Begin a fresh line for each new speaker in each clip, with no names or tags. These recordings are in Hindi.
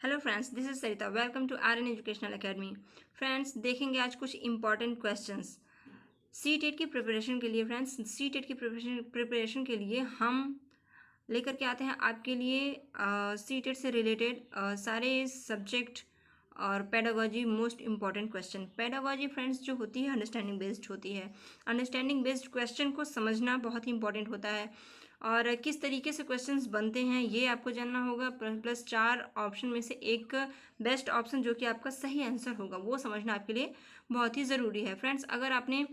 Hello friends, this is Sarita. Welcome to R N educational academy. Friends, देखेंगे आज कुछ इंपॉर्टेंट क्वेश्चंस सी टेट की प्रिपरेशन के लिए। फ्रेंड्स, सी टेट की प्रिपरेशन के लिए हम लेकर के आते हैं आपके लिए सी टेट से रिलेटेड सारे सब्जेक्ट और pedagogy most important question. Pedagogy friends जो होती है अंडरस्टैंडिंग बेस्ड होती है। अंडरस्टैंडिंग बेस्ड क्वेश्चन को समझना बहुत ही इंपॉर्टेंट होता है और किस तरीके से क्वेश्चंस बनते हैं ये आपको जानना होगा। प्लस चार ऑप्शन में से एक बेस्ट ऑप्शन जो कि आपका सही आंसर होगा वो समझना आपके लिए बहुत ही ज़रूरी है। फ्रेंड्स, अगर आपने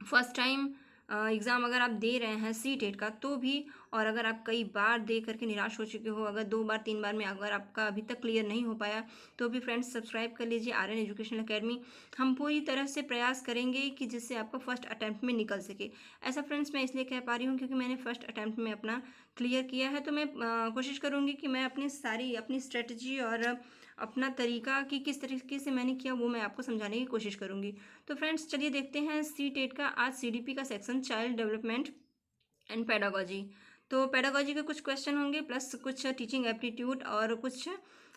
फर्स्ट टाइम एग्ज़ाम अगर आप दे रहे हैं सी टेट का तो भी, और अगर आप कई बार दे करके निराश हो चुके हो, अगर 2 बार 3 बार में अगर आपका अभी तक क्लियर नहीं हो पाया तो भी फ्रेंड्स सब्सक्राइब कर लीजिए आर एन एजुकेशनल अकेडमी। हम पूरी तरह से प्रयास करेंगे कि जिससे आपका फर्स्ट अटैम्प्ट में निकल सके। ऐसा फ्रेंड्स मैं इसलिए कह पा रही हूँ क्योंकि मैंने फर्स्ट अटैम्प्ट में अपना क्लियर किया है, तो मैं कोशिश करूँगी कि मैं अपनी स्ट्रेटजी और अपना तरीका कि किस तरीके से मैंने किया वो मैं आपको समझाने की कोशिश करूँगी। तो फ्रेंड्स चलिए देखते हैं सी टेट का आज सीडीपी का section child development and pedagogy. तो पेडागोजी के कुछ क्वेश्चन होंगे प्लस कुछ टीचिंग एप्टीट्यूड और कुछ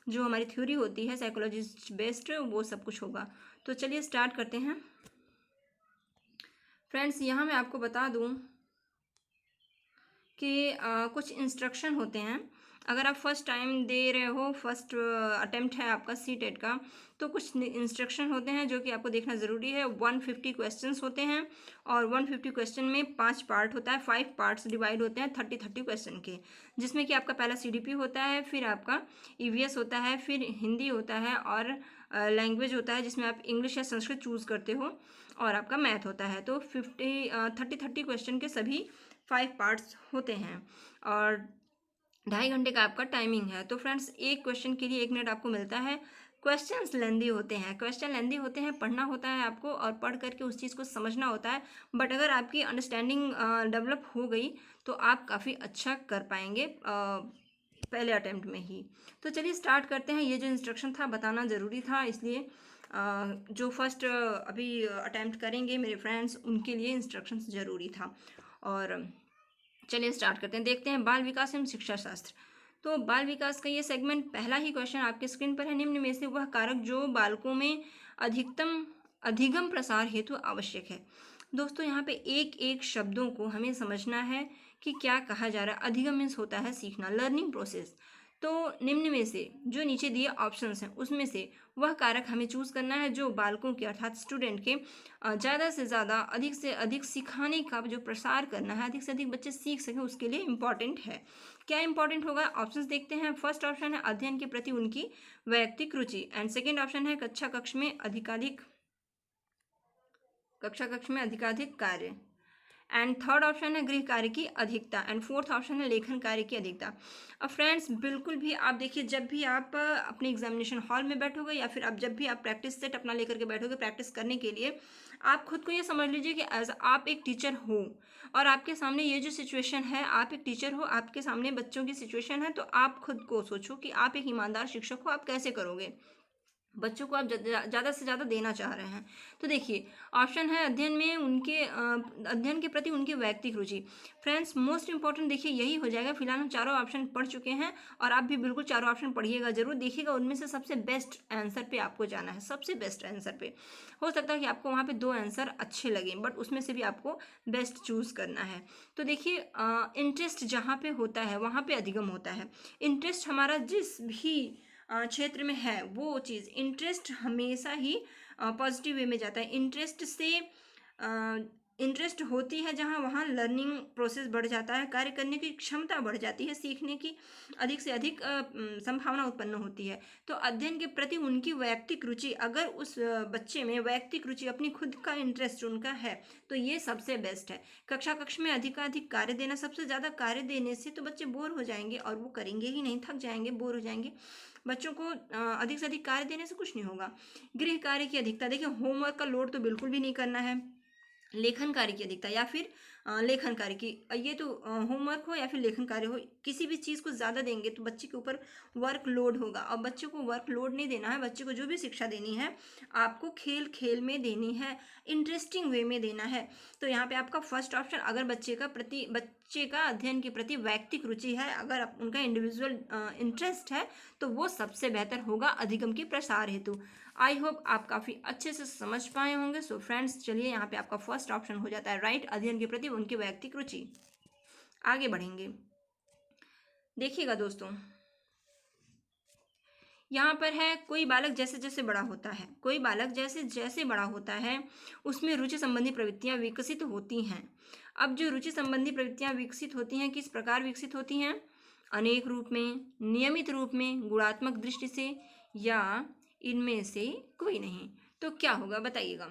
जो हमारी थ्योरी होती है साइकोलॉजिस्ट बेस्ड वो सब कुछ होगा। तो चलिए स्टार्ट करते हैं। फ्रेंड्स, यहाँ मैं आपको बता दूँ कि कुछ इंस्ट्रक्शन होते हैं। अगर आप फर्स्ट टाइम दे रहे हो, फर्स्ट अटेम्प्ट है आपका सी टेट का, तो कुछ इंस्ट्रक्शन होते हैं जो कि आपको देखना ज़रूरी है। 150 क्वेश्चंस होते हैं और 150 क्वेश्चन में 5 पार्ट होता है, 5 पार्ट्स डिवाइड होते हैं 30-30 क्वेश्चन के, जिसमें कि आपका पहला सीडीपी होता है, फिर आपका ईवीएस होता है, फिर हिंदी होता है और लैंग्वेज होता है जिसमें आप इंग्लिश या संस्कृत चूज़ करते हो, और आपका मैथ होता है। तो 30-30 क्वेश्चन के सभी 5 पार्ट्स होते हैं और 2.5 घंटे का आपका टाइमिंग है। तो फ्रेंड्स, एक क्वेश्चन के लिए 1 मिनट आपको मिलता है। क्वेश्चंस लेंदी होते हैं, क्वेश्चन लेंदी होते हैं, पढ़ना होता है आपको और पढ़ करके उस चीज़ को समझना होता है। बट अगर आपकी अंडरस्टैंडिंग डेवलप हो गई तो आप काफ़ी अच्छा कर पाएंगे पहले अटेम्प्ट में ही। तो चलिए स्टार्ट करते हैं। ये जो इंस्ट्रक्शन था बताना ज़रूरी था, इसलिए जो फर्स्ट अभी अटेम्प्ट करेंगे मेरे फ्रेंड्स उनके लिए इंस्ट्रक्शंस ज़रूरी था। और चलिए स्टार्ट करते हैं। देखते हैं बाल विकास एवं शिक्षा शास्त्र। तो बाल विकास का ये सेगमेंट, पहला ही क्वेश्चन आपके स्क्रीन पर है। निम्न में से वह कारक जो बालकों में अधिकतम अधिगम प्रसार हेतु आवश्यक है। दोस्तों, यहाँ पे एक एक शब्दों को हमें समझना है कि क्या कहा जा रहा है। अधिगम मीन्स होता है सीखना, लर्निंग प्रोसेस। तो निम्न में से जो नीचे दिए ऑप्शंस हैं उसमें से वह कारक हमें चूज करना है जो बालकों के अर्थात स्टूडेंट के ज़्यादा से ज़्यादा अधिक से अधिक सिखाने का जो प्रसार करना है, अधिक से अधिक बच्चे सीख सकें उसके लिए इम्पॉर्टेंट है। क्या इंपॉर्टेंट होगा, ऑप्शंस देखते हैं। फर्स्ट ऑप्शन है अध्ययन के प्रति उनकी वैयक्तिक रुचि, एंड सेकेंड ऑप्शन है कक्षा कक्ष में अधिकाधिक कार्य, एंड थर्ड ऑप्शन है गृह कार्य की अधिकता, एंड फोर्थ ऑप्शन है लेखन कार्य की अधिकता। अब फ्रेंड्स, बिल्कुल भी आप देखिए, जब भी आप अपने एग्जामिनेशन हॉल में बैठोगे या फिर अब जब भी आप प्रैक्टिस सेट अपना लेकर के बैठोगे प्रैक्टिस करने के लिए, आप खुद को ये समझ लीजिए कि एज आप एक टीचर हो और आपके सामने ये जो सिचुएशन है, आप एक टीचर हो, आपके सामने बच्चों की सिचुएशन है, तो आप खुद को सोचो कि आप एक ईमानदार शिक्षक हो, आप कैसे करोगे। बच्चों को आप ज़्यादा से ज़्यादा देना चाह रहे हैं। तो देखिए, ऑप्शन है अध्ययन के प्रति उनकी वैयक्तिक रुचि। फ्रेंड्स, मोस्ट इंपॉर्टेंट देखिए यही हो जाएगा। फिलहाल हम चारों ऑप्शन पढ़ चुके हैं और आप भी बिल्कुल चारों ऑप्शन पढ़िएगा ज़रूर, देखिएगा उनमें से सबसे बेस्ट आंसर पे आपको जाना है। सबसे बेस्ट आंसर पे हो सकता है कि आपको वहाँ पे 2 आंसर अच्छे लगें, बट उसमें से भी आपको बेस्ट चूज़ करना है। तो देखिए, इंटरेस्ट जहाँ पे होता है वहाँ पे अधिगम होता है। इंटरेस्ट हमारा जिस भी क्षेत्र में है वो चीज़, इंटरेस्ट हमेशा ही पॉजिटिव वे में जाता है। इंटरेस्ट होती है जहाँ, वहाँ लर्निंग प्रोसेस बढ़ जाता है, कार्य करने की क्षमता बढ़ जाती है, सीखने की अधिक से अधिक संभावना उत्पन्न होती है। तो अध्ययन के प्रति उनकी वैयक्तिक रुचि, अगर उस बच्चे में वैयक्तिक रुचि, अपनी खुद का इंटरेस्ट उनका है, तो ये सबसे बेस्ट है। कक्षा कक्ष में अधिकाधिक कार्य देना, सबसे ज़्यादा कार्य देने से तो बच्चे बोर हो जाएंगे और वो करेंगे ही नहीं, थक जाएंगे, बोर हो जाएंगे। बच्चों को अधिक से अधिक कार्य देने से कुछ नहीं होगा। गृह कार्य की अधिकता, देखिए होमवर्क का लोड तो बिल्कुल भी नहीं करना है। लेखन कार्य की अधिकता, या फिर लेखन कार्य की, ये तो होमवर्क हो या फिर लेखन कार्य हो, किसी भी चीज़ को ज़्यादा देंगे तो बच्चे के ऊपर वर्क लोड होगा। और बच्चे को वर्क लोड नहीं देना है, बच्चे को जो भी शिक्षा देनी है आपको खेल खेल में देनी है, इंटरेस्टिंग वे में देना है। तो यहाँ पे आपका फर्स्ट ऑप्शन, अगर बच्चे का अध्ययन के प्रति वैयक्तिक रुचि है, अगर उनका इंडिविजुअल इंटरेस्ट है, तो वो सबसे बेहतर होगा अधिगम के प्रसार हेतु। आई होप आप काफ़ी अच्छे से समझ पाए होंगे। सो फ्रेंड्स, चलिए यहाँ पे आपका फर्स्ट ऑप्शन हो जाता है राइट, अध्ययन के प्रति उनकी वैयक्तिक रुचि। आगे बढ़ेंगे, देखिएगा दोस्तों, यहाँ पर है कोई बालक जैसे जैसे बड़ा होता है, कोई बालक जैसे जैसे बड़ा होता है उसमें रुचि संबंधी प्रवृत्तियाँ विकसित होती हैं। अब जो रुचि संबंधी प्रवृत्तियाँ विकसित होती हैं किस प्रकार विकसित होती हैं? अनेक रूप में, नियमित रूप में, गुणात्मक दृष्टि से, या इनमें से कोई नहीं। तो क्या होगा बताइएगा।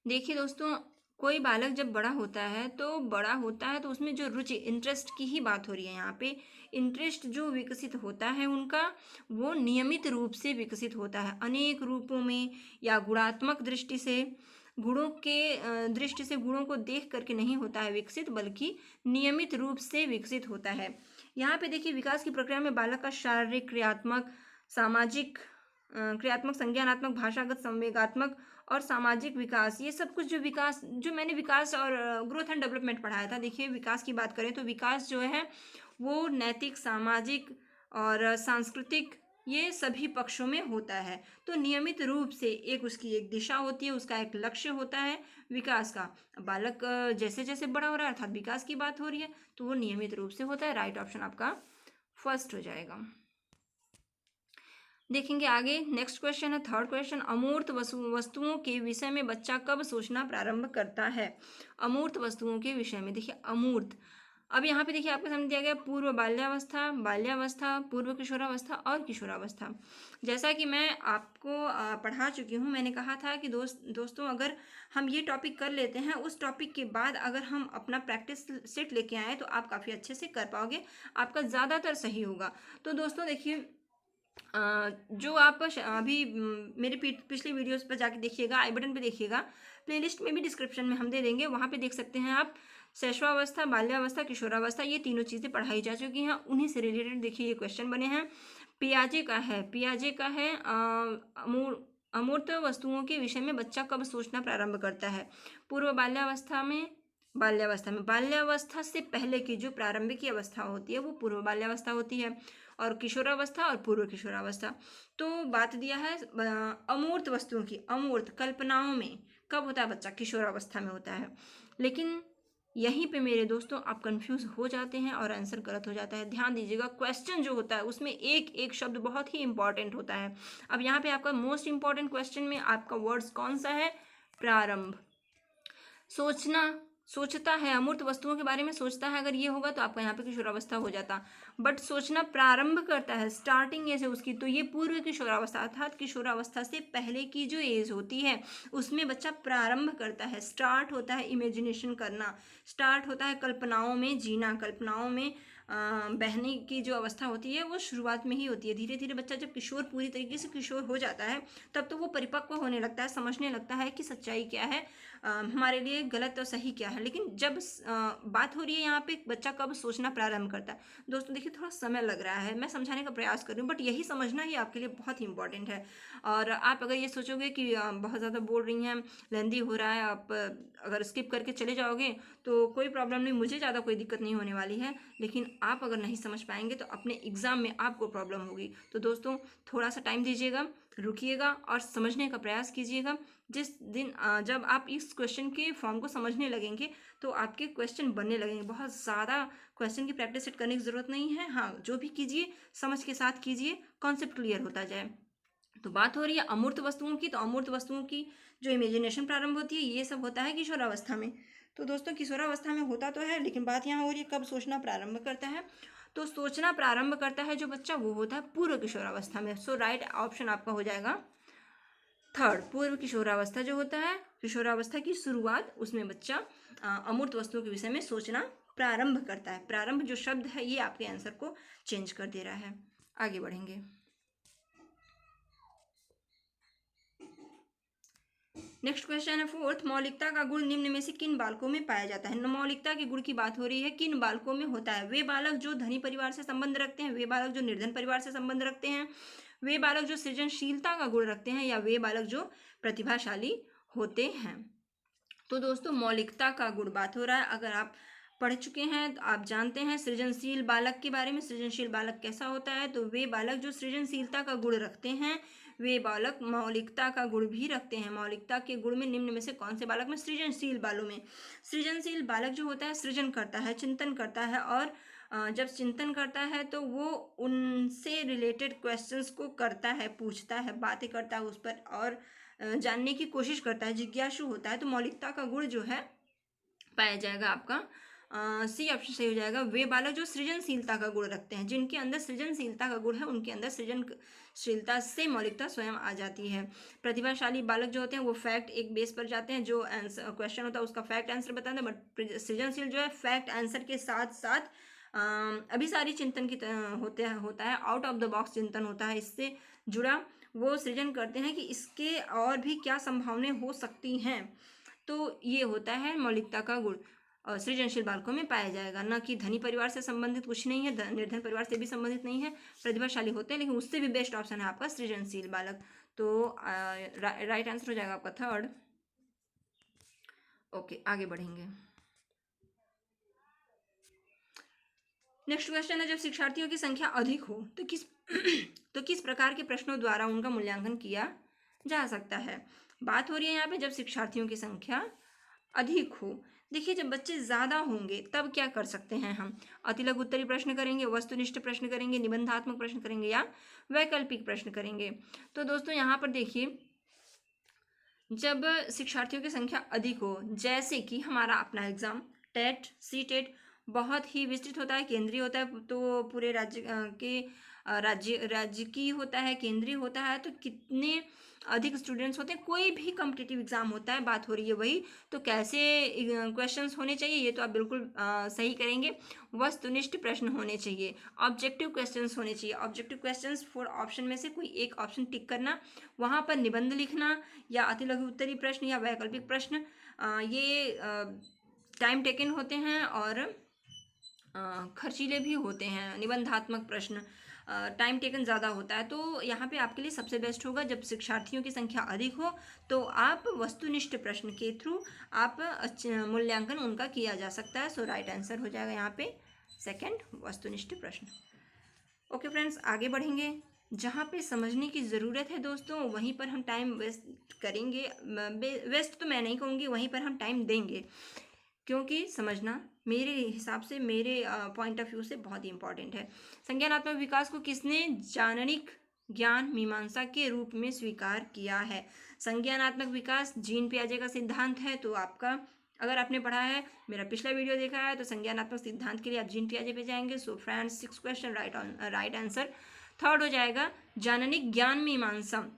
देखिए दोस्तों, कोई बालक जब बड़ा होता है तो उसमें जो रुचि, इंटरेस्ट की ही बात हो रही है यहाँ पे। इंटरेस्ट जो विकसित होता है उनका, वो नियमित रूप से विकसित होता है, अनेक रूपों में या गुणात्मक दृष्टि से। गुणों के दृष्टि से, गुणों को देख करके नहीं होता है विकसित, बल्कि नियमित रूप से विकसित होता है। यहाँ पे देखिए, विकास की प्रक्रिया में बालक का शारीरिक, क्रियात्मक, सामाजिक, क्रियात्मक, संज्ञानात्मक, भाषागत, संवेगात्मक और सामाजिक विकास, ये सब कुछ जो मैंने विकास और ग्रोथ एंड डेवलपमेंट पढ़ाया था। देखिए, विकास की बात करें तो विकास जो है वो नैतिक, सामाजिक और सांस्कृतिक, ये सभी पक्षों में होता है। तो नियमित रूप से उसकी एक दिशा होती है, उसका एक लक्ष्य होता है विकास का। बालक जैसे जैसे बड़ा हो रहा है, अर्थात विकास की बात हो रही है, तो वो नियमित रूप से होता है। राइट ऑप्शन आपका फर्स्ट हो जाएगा। देखेंगे आगे, नेक्स्ट क्वेश्चन है, थर्ड क्वेश्चन, अमूर्त वस्तुओं के विषय में बच्चा कब सोचना प्रारंभ करता है? अमूर्त वस्तुओं के विषय में, देखिए अमूर्त, अब यहाँ पे देखिए आपके सामने दिया गया पूर्व बाल्यावस्था, बाल्यावस्था, पूर्व किशोरावस्था और किशोरावस्था। जैसा कि मैं आपको पढ़ा चुकी हूँ, मैंने कहा था कि दोस्तों अगर हम ये टॉपिक कर लेते हैं, उस टॉपिक के बाद अगर हम अपना प्रैक्टिस सेट लेके आए तो आप काफ़ी अच्छे से कर पाओगे, आपका ज़्यादातर सही होगा। तो दोस्तों देखिए, जो आप अभी मेरे पिछली वीडियोस पर जाके देखिएगा, आई बटन पे देखिएगा, प्लेलिस्ट में भी डिस्क्रिप्शन में हम दे देंगे, वहाँ पे देख सकते हैं आप। शैशवावस्था, बाल्यावस्था, किशोरावस्था, ये तीनों चीज़ें पढ़ाई जा चुकी हैं, उन्हीं से रिलेटेड देखिए ये क्वेश्चन बने हैं। पियाजे का है अमूर्त वस्तुओं के विषय में बच्चा कब सोचना प्रारंभ करता है? पूर्व बाल्यावस्था में से पहले की जो प्रारंभिक की अवस्था होती है वो पूर्व बाल्यावस्था होती है, और किशोरावस्था और पूर्व किशोरावस्था। तो बात दिया है अमूर्त वस्तुओं की, अमूर्त कल्पनाओं में कब होता है बच्चा? किशोरावस्था में होता है। लेकिन यहीं पे मेरे दोस्तों आप कंफ्यूज हो जाते हैं और आंसर गलत हो जाता है। ध्यान दीजिएगा, क्वेश्चन जो होता है उसमें एक एक शब्द बहुत ही इंपॉर्टेंट होता है। अब यहाँ पे आपका मोस्ट इंपॉर्टेंट क्वेश्चन में आपका वर्ड्स कौन सा है? प्रारंभ। सोचता है, अमूर्त वस्तुओं के बारे में सोचता है, अगर ये होगा तो आपका यहाँ पे किशोरावस्था हो जाता। बट सोचना प्रारंभ करता है, स्टार्टिंग एज है उसकी, तो ये पूर्व किशोरावस्था, अर्थात किशोरावस्था से पहले की जो एज होती है उसमें बच्चा प्रारंभ करता है, स्टार्ट होता है इमेजिनेशन करना, स्टार्ट होता है कल्पनाओं में जीना, कल्पनाओं में बहने की जो अवस्था होती है वो शुरुआत में ही होती है। धीरे धीरे बच्चा जब पूरी तरीके से किशोर हो जाता है, तब तो वो परिपक्व होने लगता है, समझने लगता है कि सच्चाई क्या है, हमारे लिए गलत और सही क्या है। लेकिन जब बात हो रही है यहाँ पे बच्चा कब सोचना प्रारंभ करता है, दोस्तों देखिए थोड़ा समय लग रहा है, मैं समझाने का प्रयास कर रही हूँ, बट यही समझना ही आपके लिए बहुत ही इंपॉर्टेंट है। और आप अगर ये सोचोगे कि बहुत ज़्यादा बोल रही हैं, लेंदी हो रहा है, आप अगर स्किप करके चले जाओगे तो कोई प्रॉब्लम नहीं, मुझे ज़्यादा कोई दिक्कत नहीं होने वाली है। लेकिन आप अगर नहीं समझ पाएंगे तो अपने एग्ज़ाम में आपको प्रॉब्लम होगी। तो दोस्तों थोड़ा सा टाइम दीजिएगा, रुकिएगा और समझने का प्रयास कीजिएगा। जिस दिन जब आप इस क्वेश्चन के फॉर्म को समझने लगेंगे तो आपके क्वेश्चन बनने लगेंगे। बहुत ज़्यादा क्वेश्चन की प्रैक्टिस सेट करने की ज़रूरत नहीं है। हाँ, जो भी कीजिए समझ के साथ कीजिए, कॉन्सेप्ट क्लियर होता जाए। तो बात हो रही है अमूर्त वस्तुओं की, तो अमूर्त वस्तुओं की जो इमेजिनेशन प्रारंभ होती है ये सब होता है किशोरावस्था में। तो दोस्तों किशोरावस्था में होता तो है, लेकिन बात यहाँ हो रही है कब सोचना प्रारंभ करता है। तो सोचना प्रारंभ करता है जो बच्चा, वो होता है पूर्व किशोरावस्था में। सो राइट ऑप्शन आपका हो जाएगा थर्ड, पूर्व किशोरावस्था जो होता है, किशोरावस्था की शुरुआत, उसमें बच्चा अमूर्त वस्तुओं के विषय में सोचना प्रारंभ करता है। प्रारंभ जो शब्द है ये आपके आंसर को चेंज कर दे रहा है। आगे बढ़ेंगे, नेक्स्ट क्वेश्चन है फोर्थ, मौलिकता का गुण निम्न में से किन बालकों में पाया जाता है। मौलिकता के गुण की बात हो रही है, किन बालकों में होता है। वे बालक जो धनी परिवार से संबंध रखते हैं, वे बालक जो निर्धन परिवार से संबंध रखते हैं, वे बालक जो सृजनशीलता का गुण रखते हैं, या वे बालक जो प्रतिभाशाली होते हैं। तो दोस्तों मौलिकता का गुण बात हो रहा है। अगर आप पढ़ चुके हैं तो आप जानते हैं सृजनशील बालक के बारे में। सृजनशील बालक कैसा होता है, तो वे बालक जो सृजनशीलता का गुण रखते हैं, वे बालक मौलिकता का गुण भी रखते हैं। मौलिकता के गुण में निम्न में से कौन से बालक में, सृजनशील बालों में। सृजनशील बालक जो होता है सृजन करता है, चिंतन करता है, और जब चिंतन करता है तो वो उनसे रिलेटेड क्वेश्चंस को करता है, पूछता है, बातें करता है उस पर, और जानने की कोशिश करता है, जिज्ञासु होता है। तो मौलिकता का गुण जो है पाया जाएगा आपका सी ऑप्शन सही हो जाएगा। वे बालक जो सृजनशीलता का गुण रखते हैं, जिनके अंदर सृजनशीलता का गुण है, उनके अंदर सृजनशीलता से मौलिकता स्वयं आ जाती है। प्रतिभाशाली बालक जो होते हैं वो फैक्ट एक बेस पर जाते हैं, जो आंसर क्वेश्चन होता है उसका फैक्ट आंसर बताते हैं। बट सृजनशील जो है फैक्ट आंसर के साथ साथ अभिसारी चिंतन की होता है, आउट ऑफ द बॉक्स चिंतन होता है, इससे जुड़ा वो सृजन करते हैं कि इसके और भी क्या संभावनाएं हो सकती हैं। तो ये होता है मौलिकता का गुण, सृजनशील बालकों में पाया जाएगा। न कि धनी परिवार से संबंधित कुछ नहीं है, निर्धन परिवार से भी संबंधित नहीं है, प्रतिभाशाली होते हैं, लेकिन उससे भी बेस्ट ऑप्शन है आपका सृजनशील बालक। तो राइट आंसर हो जाएगा आपका थर्ड। ओके, आगे बढ़ेंगे। नेक्स्ट क्वेश्चन है, जब शिक्षार्थियों की संख्या अधिक हो तो किस प्रकार के प्रश्नों द्वारा उनका मूल्यांकन किया जा सकता है। बात हो रही है यहाँ पे जब शिक्षार्थियों की संख्या अधिक हो। देखिए जब बच्चे ज़्यादा होंगे तब क्या कर सकते हैं हम, अतिलघु उत्तरीय प्रश्न करेंगे, वस्तुनिष्ठ प्रश्न करेंगे, निबंधात्मक प्रश्न करेंगे, या वैकल्पिक प्रश्न करेंगे। तो दोस्तों यहाँ पर देखिए जब शिक्षार्थियों की संख्या अधिक हो, जैसे कि हमारा अपना एग्ज़ाम टेट सी टेट बहुत ही विस्तृत होता है, केंद्रीय होता है, तो पूरे राज्य की होता है, केंद्रीय होता है, तो कितने अधिक स्टूडेंट्स होते हैं। कोई भी कॉम्पिटिटिव एग्जाम होता है, बात हो रही है वही, तो कैसे क्वेश्चंस होने चाहिए, ये तो आप बिल्कुल सही करेंगे। वस्तुनिष्ठ प्रश्न होने चाहिए, ऑब्जेक्टिव क्वेश्चंस होने चाहिए। ऑब्जेक्टिव क्वेश्चंस 4 ऑप्शन में से कोई एक ऑप्शन टिक करना, वहाँ पर निबंध लिखना, या अतिलघु उत्तरीय प्रश्न, या वैकल्पिक प्रश्न। ये टाइम टेकन होते हैं और खर्चीले भी होते हैं। निबंधात्मक प्रश्न टाइम टेकन ज़्यादा होता है। तो यहाँ पे आपके लिए सबसे बेस्ट होगा जब शिक्षार्थियों की संख्या अधिक हो तो आप वस्तुनिष्ठ प्रश्न के थ्रू आप मूल्यांकन उनका किया जा सकता है। सो राइट आंसर हो जाएगा यहाँ पे सेकंड, वस्तुनिष्ठ प्रश्न। ओके फ्रेंड्स, आगे बढ़ेंगे। जहाँ पे समझने की ज़रूरत है दोस्तों वहीं पर हम टाइम वेस्ट करेंगे। वेस्ट तो मैं नहीं कहूँगी, वहीं पर हम टाइम देंगे, क्योंकि समझना मेरे हिसाब से, मेरे पॉइंट ऑफ व्यू से बहुत ही इंपॉर्टेंट है। संज्ञानात्मक विकास को किसने जाननिक ज्ञान मीमांसा के रूप में स्वीकार किया है। संज्ञानात्मक विकास जीन पियाजे का सिद्धांत है। तो आपका अगर आपने पढ़ा है, मेरा पिछला वीडियो देखा है, तो संज्ञानात्मक सिद्धांत के लिए आप जीन पियाजे पे जाएंगे। So friends 6 question right answer third हो जाएगा, जाननिक ज्ञान मीमांसा।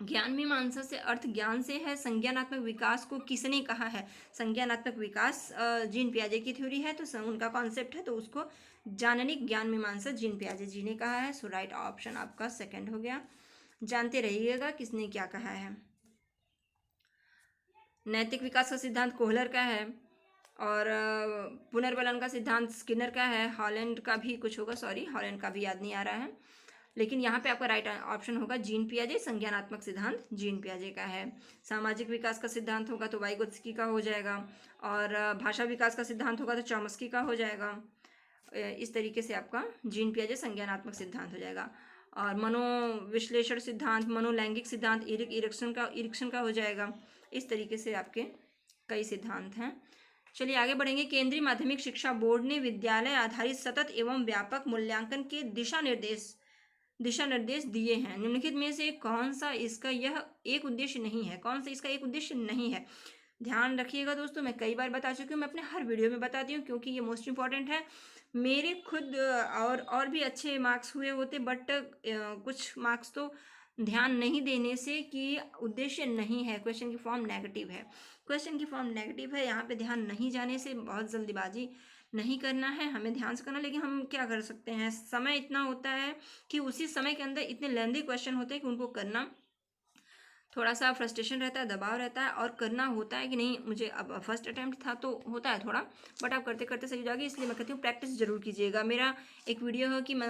ज्ञान मीमांसा से अर्थ ज्ञान से है। संज्ञानात्मक विकास को किसने कहा है, संज्ञानात्मक विकास जीन पियाजे की थ्योरी है, तो उनका कॉन्सेप्ट है, तो उसको जाननिक ज्ञान मीमांसा जीन पियाजे जी ने कहा है। सो राइट ऑप्शन आपका सेकंड हो गया। जानते रहिएगा किसने क्या कहा है। नैतिक विकास का सिद्धांत कोहलर का है, और पुनर्बलन का सिद्धांत स्किनर का है। हॉलैंड का भी कुछ होगा, सॉरी हॉलैंड का भी याद नहीं आ रहा है, लेकिन यहाँ पे आपका राइट ऑप्शन होगा जीन पियाजे। संज्ञानात्मक सिद्धांत जीन पियाजे का है। सामाजिक विकास का सिद्धांत होगा तो वाइगोत्स्की का हो जाएगा, और भाषा विकास का सिद्धांत होगा तो चॉम्स्की का हो जाएगा। इस तरीके से आपका जीन पियाजे संज्ञानात्मक सिद्धांत हो जाएगा। और मनोविश्लेषण सिद्धांत, मनोलैंगिक सिद्धांत इरिक्सन का हो जाएगा। इस तरीके से आपके कई सिद्धांत हैं। चलिए आगे बढ़ेंगे। केंद्रीय माध्यमिक शिक्षा बोर्ड ने विद्यालय आधारित सतत एवं व्यापक मूल्यांकन के दिशा निर्देश दिए हैं। निम्नलिखित में से कौन सा इसका यह एक उद्देश्य नहीं है, कौन सा इसका एक उद्देश्य नहीं है। ध्यान रखिएगा दोस्तों, मैं कई बार बता चुकी हूँ, मैं अपने हर वीडियो में बताती हूँ, क्योंकि ये मोस्ट इंपॉर्टेंट है। मेरे खुद और भी अच्छे मार्क्स हुए होते, बट कुछ मार्क्स तो ध्यान नहीं देने से कि उद्देश्य नहीं है, क्वेश्चन की फॉर्म नेगेटिव है, क्वेश्चन की फॉर्म नेगेटिव है, यहाँ पे ध्यान नहीं जाने से बहुत जल्दीबाजी नहीं करना है, हमें ध्यान से करना। लेकिन हम क्या कर सकते हैं, समय इतना होता है कि उसी समय के अंदर इतने लेंदी क्वेश्चन होते हैं कि उनको करना थोड़ा सा फ्रस्ट्रेशन रहता है, दबाव रहता है, और करना होता है कि नहीं, मुझे अब फर्स्ट अटैम्प्ट था तो होता है थोड़ा, बट आप करते करते सही हो जाएगी। इसलिए मैं कहती हूँ प्रैक्टिस जरूर कीजिएगा। मेरा एक वीडियो है कि मैं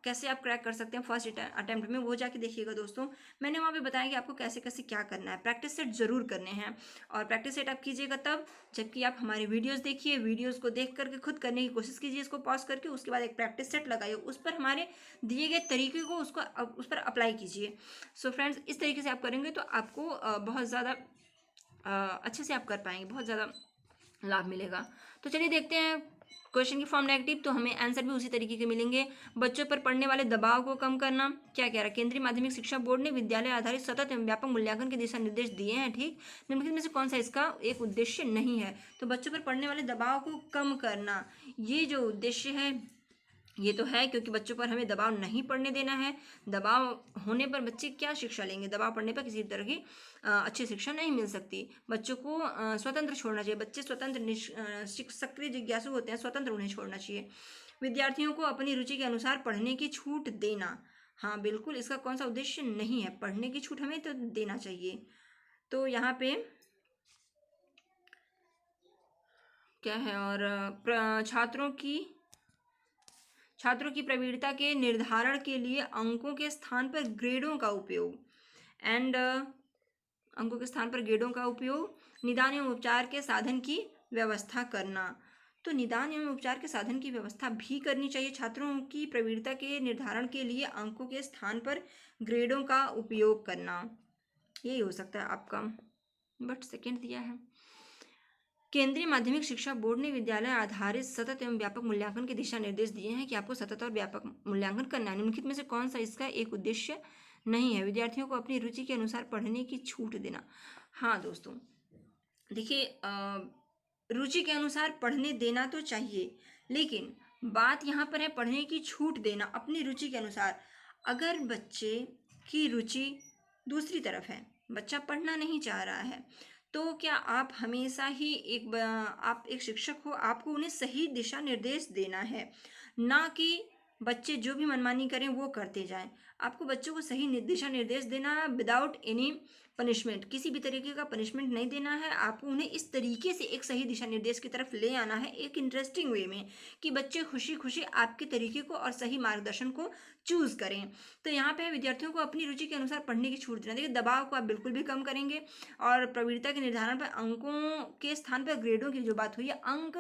कैसे आप क्रैक कर सकते हैं फर्स्ट अटैम्प्ट में, वो जाके देखिएगा दोस्तों। मैंने वहाँ पे बताया कि आपको कैसे कैसे क्या करना है। प्रैक्टिस सेट जरूर करने हैं, और प्रैक्टिस सेट आप कीजिएगा तब जबकि आप हमारे वीडियोज़ देखिए, वीडियोज़ को देख करके खुद करने की कोशिश कीजिए, इसको पॉज करके, उसके बाद एक प्रैक्टिस सेट लगाइए, उस पर हमारे दिए गए तरीके को उस पर अप्लाई कीजिए। सो फ्रेंड्स, इस तरीके से आप करेंगे तो आपको बहुत ज़्यादा अच्छे से आप कर पाएंगे, बहुत ज़्यादा लाभ मिलेगा। तो चलिए देखते हैं क्वेश्चन की फॉर्म नेगेटिव, तो हमें आंसर भी उसी तरीके के मिलेंगे। बच्चों पर पड़ने वाले दबाव को कम करना, क्या कह रहा है, केंद्रीय माध्यमिक शिक्षा बोर्ड ने विद्यालय आधारित सतत एवं व्यापक मूल्यांकन के दिशा निर्देश दिए हैं, ठीक। निम्नलिखित में से कौन सा इसका एक उद्देश्य नहीं है। तो बच्चों पर पड़ने वाले दबाव को कम करना, ये जो उद्देश्य है ये तो है, क्योंकि बच्चों पर हमें दबाव नहीं पड़ने देना है। दबाव होने पर बच्चे क्या शिक्षा लेंगे, दबाव पड़ने पर किसी तरह की अच्छी शिक्षा नहीं मिल सकती। बच्चों को स्वतंत्र छोड़ना चाहिए, बच्चे स्वतंत्र सक्रिय जिज्ञासु होते हैं, स्वतंत्र उन्हें छोड़ना चाहिए। विद्यार्थियों को अपनी रुचि के अनुसार पढ़ने की छूट देना, हाँ बिल्कुल, इसका कौन सा उद्देश्य नहीं है, पढ़ने की छूट हमें तो देना चाहिए। तो यहाँ पे क्या है, और छात्रों की प्रवीणता के निर्धारण के लिए अंकों के स्थान पर ग्रेडों का उपयोग, एंड अंकों के स्थान पर ग्रेडों का उपयोग, निदान एवं उपचार के साधन की व्यवस्था करना। तो निदान एवं उपचार के साधन की व्यवस्था भी करनी चाहिए। छात्रों की प्रवीणता के निर्धारण के लिए अंकों के स्थान पर ग्रेडों का उपयोग करना, यही हो सकता है आपका, बट सेकेंड दिया है। केंद्रीय माध्यमिक शिक्षा बोर्ड ने विद्यालय आधारित सतत एवं व्यापक मूल्यांकन के दिशा निर्देश दिए हैं कि आपको सतत और व्यापक मूल्यांकन करना है। निम्नलिखित में से कौन सा इसका एक उद्देश्य नहीं है। विद्यार्थियों को अपनी रुचि के अनुसार पढ़ने की छूट देना, हाँ दोस्तों देखिए, रुचि के अनुसार पढ़ने देना तो चाहिए, लेकिन बात यहाँ पर है पढ़ने की छूट देना अपनी रुचि के अनुसार। अगर बच्चे की रुचि दूसरी तरफ है, बच्चा पढ़ना नहीं चाह रहा है, तो क्या आप हमेशा ही आप एक शिक्षक हो, आपको उन्हें सही दिशा निर्देश देना है, ना कि बच्चे जो भी मनमानी करें वो करते जाएं। आपको बच्चों को सही दिशा निर्देश देना है, विदाउट एनी पनिशमेंट, किसी भी तरीके का पनिशमेंट नहीं देना है। आपको उन्हें इस तरीके से एक सही दिशा निर्देश की तरफ ले आना है, एक इंटरेस्टिंग वे में, कि बच्चे खुशी खुशी आपके तरीके को और सही मार्गदर्शन को चूज करें। तो यहाँ पे विद्यार्थियों को अपनी रुचि के अनुसार पढ़ने की छूट देना। देखिए, दबाव को आप बिल्कुल भी कम करेंगे, और प्रवीणता के निर्धारण पर अंकों के स्थान पर ग्रेडों की जो बात हुई है, अंक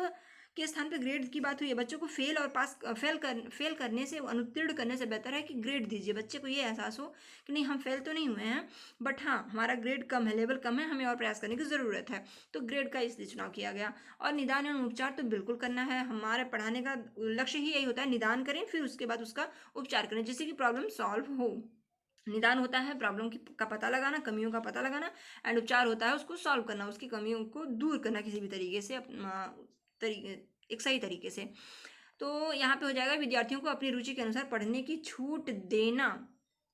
के स्थान पर ग्रेड की बात हुई है। बच्चों को फेल करने से, अनुत्तीर्ण करने से बेहतर है कि ग्रेड दीजिए। बच्चे को ये एहसास हो कि नहीं, हम फेल तो नहीं हुए हैं, बट हाँ हमारा ग्रेड कम है, लेवल कम है, हमें और प्रयास करने की ज़रूरत है। तो ग्रेड का इसलिए चुनाव किया गया। और निदान एवं उपचार तो बिल्कुल करना है, हमारे पढ़ाने का लक्ष्य ही यही होता है, निदान करें फिर उसके बाद उसका उपचार करें, जिससे कि प्रॉब्लम सॉल्व हो। निदान होता है प्रॉब्लम का पता लगाना, कमियों का पता लगाना, एंड उपचार होता है उसको सॉल्व करना, उसकी कमियों को दूर करना किसी भी तरीके से, एक सही तरीके से। तो यहाँ पे हो जाएगा विद्यार्थियों को अपनी रुचि के अनुसार पढ़ने की छूट देना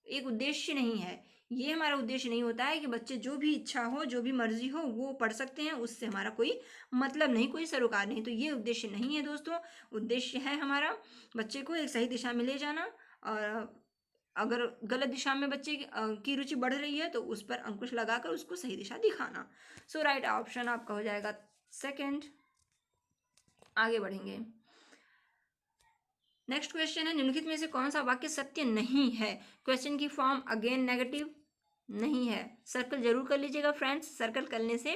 एक उद्देश्य नहीं है। ये हमारा उद्देश्य नहीं होता है कि बच्चे जो भी इच्छा हो, जो भी मर्जी हो वो पढ़ सकते हैं, उससे हमारा कोई मतलब नहीं, कोई सरोकार नहीं। तो ये उद्देश्य नहीं है दोस्तों। उद्देश्य है हमारा बच्चे को एक सही दिशा में ले जाना, और अगर गलत दिशा में बच्चे की रुचि बढ़ रही है तो उस पर अंकुश लगाकर उसको सही दिशा दिखाना। सो राइट ऑप्शन आपका हो जाएगा सेकंड। आगे बढ़ेंगे। नेक्स्ट क्वेश्चन है, निम्नलिखित में से कौन सा वाक्य सत्य नहीं है। क्वेश्चन की फॉर्म अगेन नेगेटिव नहीं है, सर्कल जरूर कर लीजिएगा फ्रेंड्स। सर्कल करने से